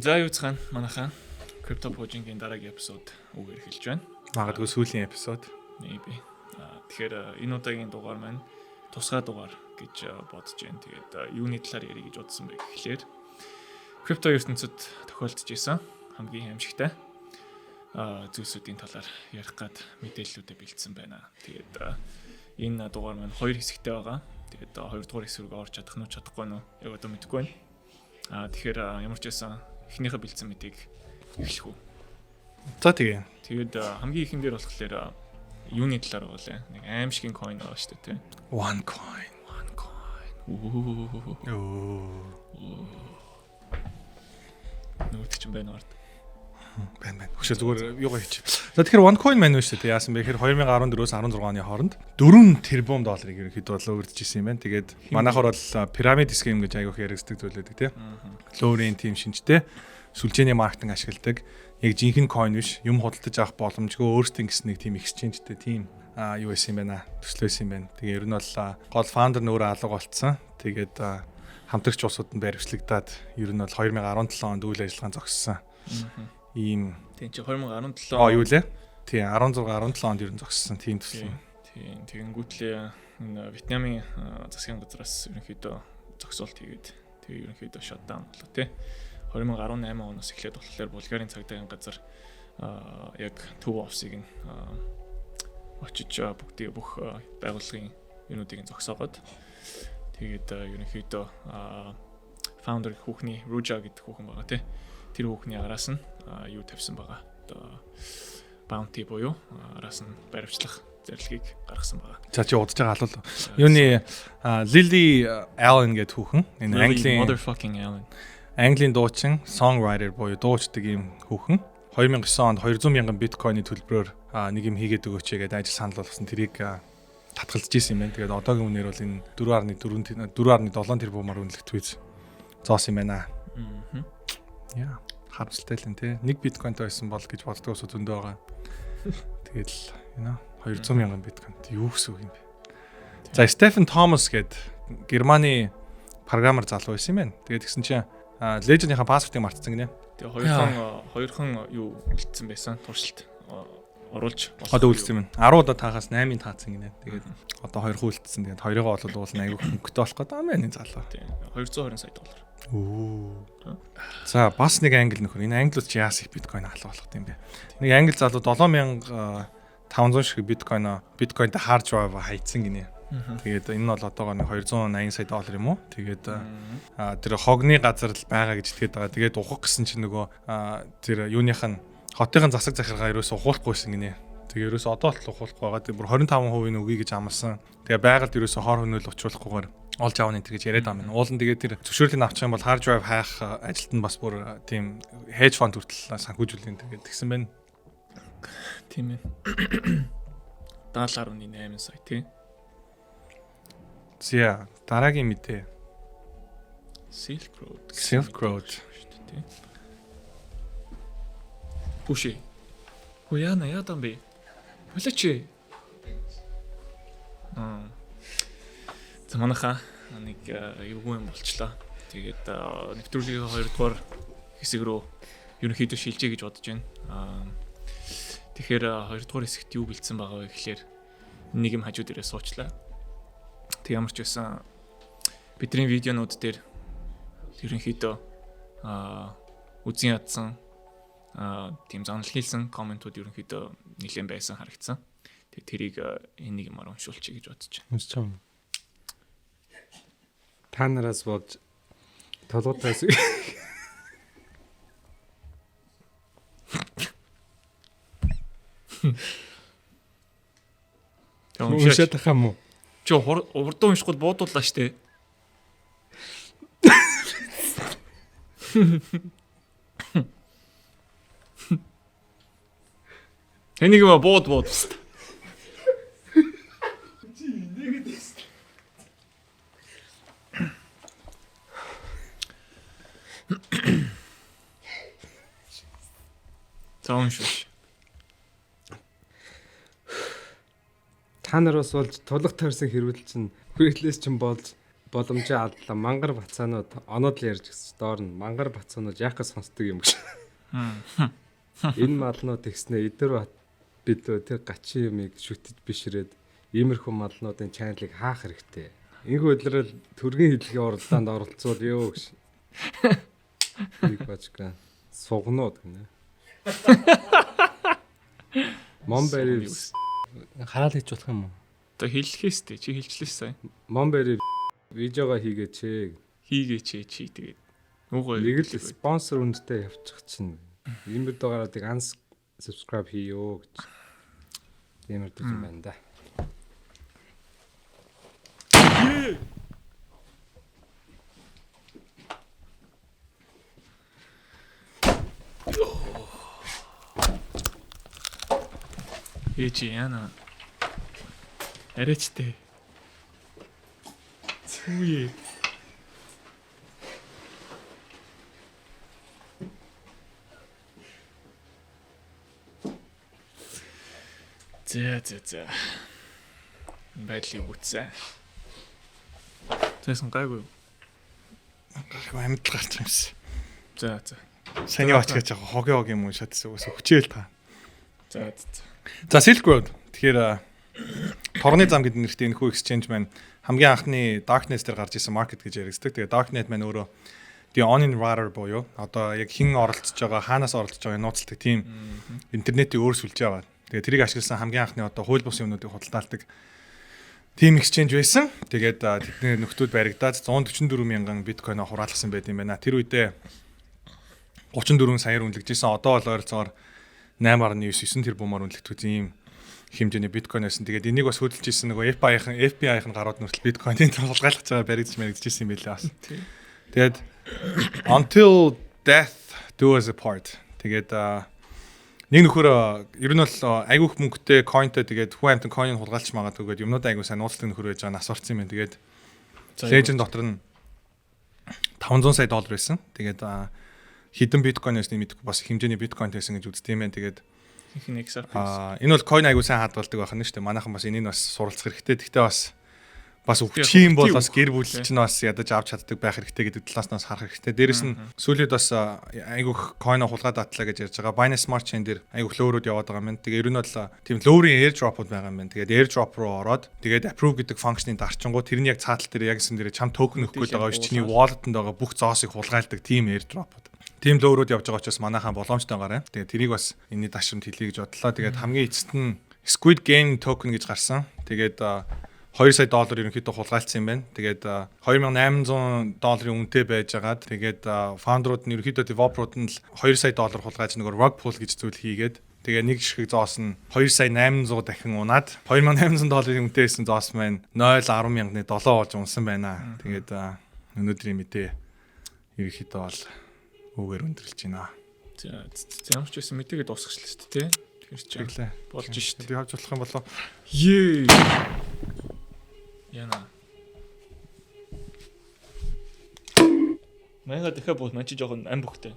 За юу цаана манайхаа Crypto Project-ийн дараагийн эпизод үгээр эхэлж байна. Магадгүй сүүлийн эпизод. Maybe. Тэгэхээр энэ удаагийн дугаар маань тусгай дугаар гэж бодож байна. Тэгээд юуны талаар ярих гэж бодсон бэ гэхлээр крипто ертөнцид тохиолдож исэн хамгийн аимшигтай зүйлсүүдийн талаар ярих гад мэдээллүүдээ бэлдсэн байна. Тэгээд энэ дугаар маань хоёр хэсэгтэй байгаа. Тэгээд хоёр дахь хэсэг рүү орж чадах нь чадахгүй нь яг одоо мэдэхгүй байна. Тэгэхээр ямар ч байсан эхнийхээ бэлдсэн мэдээг эхлэх үү. За тэгээ. Тэгээд хамгийн ихэндээр болохоор юуны талаар болоо. Нэг аимшигын coin байгаа шүү дээ, тийм. One coin. Нүгт ч юм байна орд. Байна. Хөшөө зүгээр юугаа хийчих. За тэгэхээр one coin маань шүү дээ. Яасан бэ гэхээр 2014-өөс 16 оны хооронд 4 тэрбум долларыг ерөнхийдөө бол өрдөжсэн юм байна. Тэгээд манайхаар бол пирамид схем гэж аягүйх яригддаг зүйл байдаг тийм. Лоурийн тим шинжтэй сүлжээний маркетинг ашигладаг. Яг жинхэнэ coin биш, юм худалдаж авах боломжгүй өөрсдийн гэсэн нэг тим exchangeтэй тим юу байсан юм байна. Төслөөс юм байна. Тэгээ ер нь бол гол фаундер нь өөрөө алга болцсон. Тэгээд хамтрагч улсууд нь баримтлагдаад ер нь бол 2017 онд үйл ажиллагаа зогссон. Ийм тийм чи 2017 юу лээ? Тийм 16 17 онд ер нь зогссон тийм төсөл. Тийм тэгэнгүүтлээ энэ Вьетнамын засгийн газраас ерөнхийдөө зогсоолт хийгээд тэгээ ерөнхийдөө shutdown болоо тий. 2018 оноос эхлээд болохоор Булгарын цагдаагийн газар яг төв офсыг нь очиж бүгдийг бүх байгууллагын юунуудыг нь зогсоогоод тэгээд ерөнхийдөө founder хүүхний Ruja гэдэг хүүхэн байгаа тий. Тэр хүүхний араас нь юу тавьсан байгаа. Одоо bounty буюу араас нь баримтлах зарилгийг гаргасан байгаа. За чи удаж байгаа алуул. Юуны Lily Allen гэдэг хүүхэн энэ Английн motherfucking Allen. Английн дуучин, songwriter буюу дуучдаг ийм хүүхэн 2009 онд 200 мянган биткойны төлбөрөөр нэг юм хийгээд өгөөч гэдэг ажил санал болгосон. Тэрийг татгалзаж исэн юм байна. Тэгээд одоогийн үнээр бол энэ 4.7 тэрбумаар үнэлэгдвэж зоос юм байна. Яа, харамсалтай л энэ те. Нэг биткойнтой байсан бол гэж боддог ус зөндөө байгаа. Тэгээд л 200 мянган биткойн юу гэсэн үг юм бэ? За Стефен Томас гээд Германы программер залуу байсан юм байна. Тэгээд тэгсэн чинь Legend-ийн паспортыг мартсан гинэ. Тэгээ хоёрхан юу үлдсэн байсан туршилт оруулж одоо үлдсэн юм. 10 удаа таахаас 8-ыг таацсан гинэ. Тэгээд одоо 2 үлдсэн. Тэгээд 2-ыг олвол уулна аягүй хөнгөтэй болох гэдэг юм байна залуу. Тийм 220 сая доллар. За бас нэг англи нөхөр. Энэ англиуд чи яас их биткойн алга болох юм бэ? Нэг англи залуу 7500 шиг биткойнтэй hard drive хайцсан гинэ. Тэгээд энэ нь бол одоогоо 280 сая доллар юм уу? Тэгээд тэр хогны газар л байгаа гэж итгээд байгаа. Тэгээд ухах гэсэн чинь нөгөө тэр юуных нь хотын засаг захиргаа ерөөсө ухуулахгүйсэн гинэ. Тэгээд ерөөсө одоо л ухуулахгүй байгаа. Тэгээд бүр 25% өгье гэж амласан. Тэгээд байгальд ерөөсө хор хөнөөл учруулахгүйгээр олж аавна энэ гэж яриад байгаа юм. Уулын тэгээд тэр зөвшөөрлийг авчих юм бол hard drive хайх ажилтнанд бас бүр тийм hedge fund хүртэл санхүүжүүлэн тэгээд тэгсэн байна. Тийм ээ. 70.8 сая тий. За дараагийн мэдээ. Silk Road. Пуши. Хуяна яадан бэ? Болооч. За манайха нэг эвгүй юм болчлаа. Тэгээд нэвтрүүлгийн 2 дугаар хэсэг рүү ерөнхийдөө шилжээ гэж бодож байна. Тэгэхээр 2 дугаар хэсэгт юу бэлдсэн байгаа вэ гэхээр нэг юм хажуу дээрээ суучлаа. Тэг ямар ч байсан бидний видеонууд дээр ерөнхийдөө үзэн ядсан тийм занал хийсэн комментууд ерөнхийдөө нэлээд байсан харагдсан. Тэг тэрийг энэ нэг юмар уншуулчих гэж бодож байна. Уншиж байгаа. Та нараас болж толгойтойс уншаад тахаа мó. Чи урд уншихгүй буудууллаа штэ. Энийг бууд. Таунш. Та нар бас болж тулах таарсан хэрүүл чинь хүрээлээс чинь болж боломжтой алдлаа. Мангар бацаанууд оноод л ярьж гисэн. Доор нь мангар бацаанууд яг гэж сонсдог юм гэж. Энэ малнууд тэгснэ эдэр бид тэр гачин юмыг шүтэж бишрээд иймэрхүү малнуудын чаналыг хаах хэрэгтэй. Энэхүү өдрөл төргийн хэллэгийн уралдаанд оролцвол ёо гэж. Нэг бачка сугнууд гэнэ. Монбери хараал хийж болох юм уу? Одоо хэллэхээс тээ чи хэлчлээ сая. Монбери видеого хийгээч. Хийгээч чи тэгээд. Нүгөө нэг л спонсор үндтэй явчих чинь. Иймэр дугаараадыг unsubscribe хийё гэж. Иймэр дэж юм байна да. Ээжи яна. Арайчтэй. Цүүе. За. Байдлыг үтсэ. Тэсэн гайгүй. Амьд гарч юмсан. За. Сайн яваач гэж яг хог юм уу шатсан ус хүчээл та. За. За Silk Road. Тэгэхээр Торны зам гэдэг нэртэй энэ хүү exchange маань хамгийн анхны Darknet дээр гарч исэн market гэж яригддаг. Тэгээ Darknet маань өөрөө the onion router буюу одоо яг хэн оролцож байгаа, хаанаас оролцож байгааг нууцлдаг тийм интернетийг өөрсүүлж байгаа. Тэгээ тэрийг ашигласан хамгийн анхны одоо хууль бус юмнуудыг худалдаалдаг team exchange байсан. Тэгээд тэдний нөхдүүд баригдаад 144 мянган биткойн хураалгасан байт юм байна. Тэр үедээ 34 саяар үнэлэгдсэн. Одоо бол ойролцоогоор 8.9 тэрбумаар үнэлэгдэх ийм хэмжээний биткойн байсан. Тэгээд энийг бас хөдөлж ирсэн нөгөө FBI-ын гарууд нүртэл биткойныг тулгайлгаж байгаа баригдчихсэн юм байлаа бас. Тэгээд until death do us apart. Тэгээд нэг нөхөр ер нь бол айгүйх мөнгөтэй coinтэй тэгээд хүн амтан coin-ыг хулгайлж магадгүй гэдэг юмнууд айгүй сайн нууцлах нөхөр байж байгаа нас орсон юм байна. Тэгээд legend дотор нь $500 сая байсан. Тэгээд хідэн биткойнээс нэмэдэггүй бас хэмжээний биткойн байсан гэж үздэг юм байна. Тэгээд энэ бол coin айгүй сайн хадгалдаг байх нь шүү дээ. Манайхан бас энийг бас суралцах хэрэгтэй. Гэхдээ бас өвчин юм бол бас гэр бүл чинь бас ядаж авч чаддаг байх хэрэгтэй гэдэг талаас нь харах хэрэгтэй. Дээрэс нь сүүлийн бас айгүйх coin хулгаад атлаа гэж ярьж байгаа. Binance Smart Chain дээр айгүйх лөөрүүд яваад байгаа юм. Тэгээ ер нь бол тийм лөөрийн airdrop-ууд байгаа юм байна. Тэгээд airdrop руу ороод тэгээд approve гэдэг функцийг дарчингуу тэрний яг цаатал дээр яг юм дээр чам токен өгөх гээд байгаа биш чиний wallet-нд байгаа бүх зоосыг хулгайлдаг тийм airdrop-ууд. Тийм лөөрүүд явж байгаа учраас манайхаа боломжтой гараа. Тэгээд тэрийг бас энэний дашрамд хэлье гэж бодлоо. Тэгээд хамгийн эцэст нь Squid Game token гэж гарсан. Тэгээд $2 сая ерөнхийдөө хулгайлцсан юм байна. Тэгээд $2,800 үнэтэй байжгаад тэгээд фаундерууд нь ерөнхийдөө developer-ууд нь $2 сая хулгайж нөгөө rug pull гэж зүйл хийгээд тэгээд нэг ширхэг зоос нь $2,800 дахин унаад $2,800 үнэтэй байсан зоос маань $0.10,000-ны 7 болж унсан байна. Тэгээд өнөөдрийн мэдээ ерөнхийдөө бол үгээр өндөрлж байна. За ямар ч байсан мэдээгээ дуусгачлаа шүү дээ, тий. Тэр чинь болж шүү дээ. Би хавж болох юм болоо. Ее. Яна. Мага дахиад бол мань чи жоохон ам бөхтэй.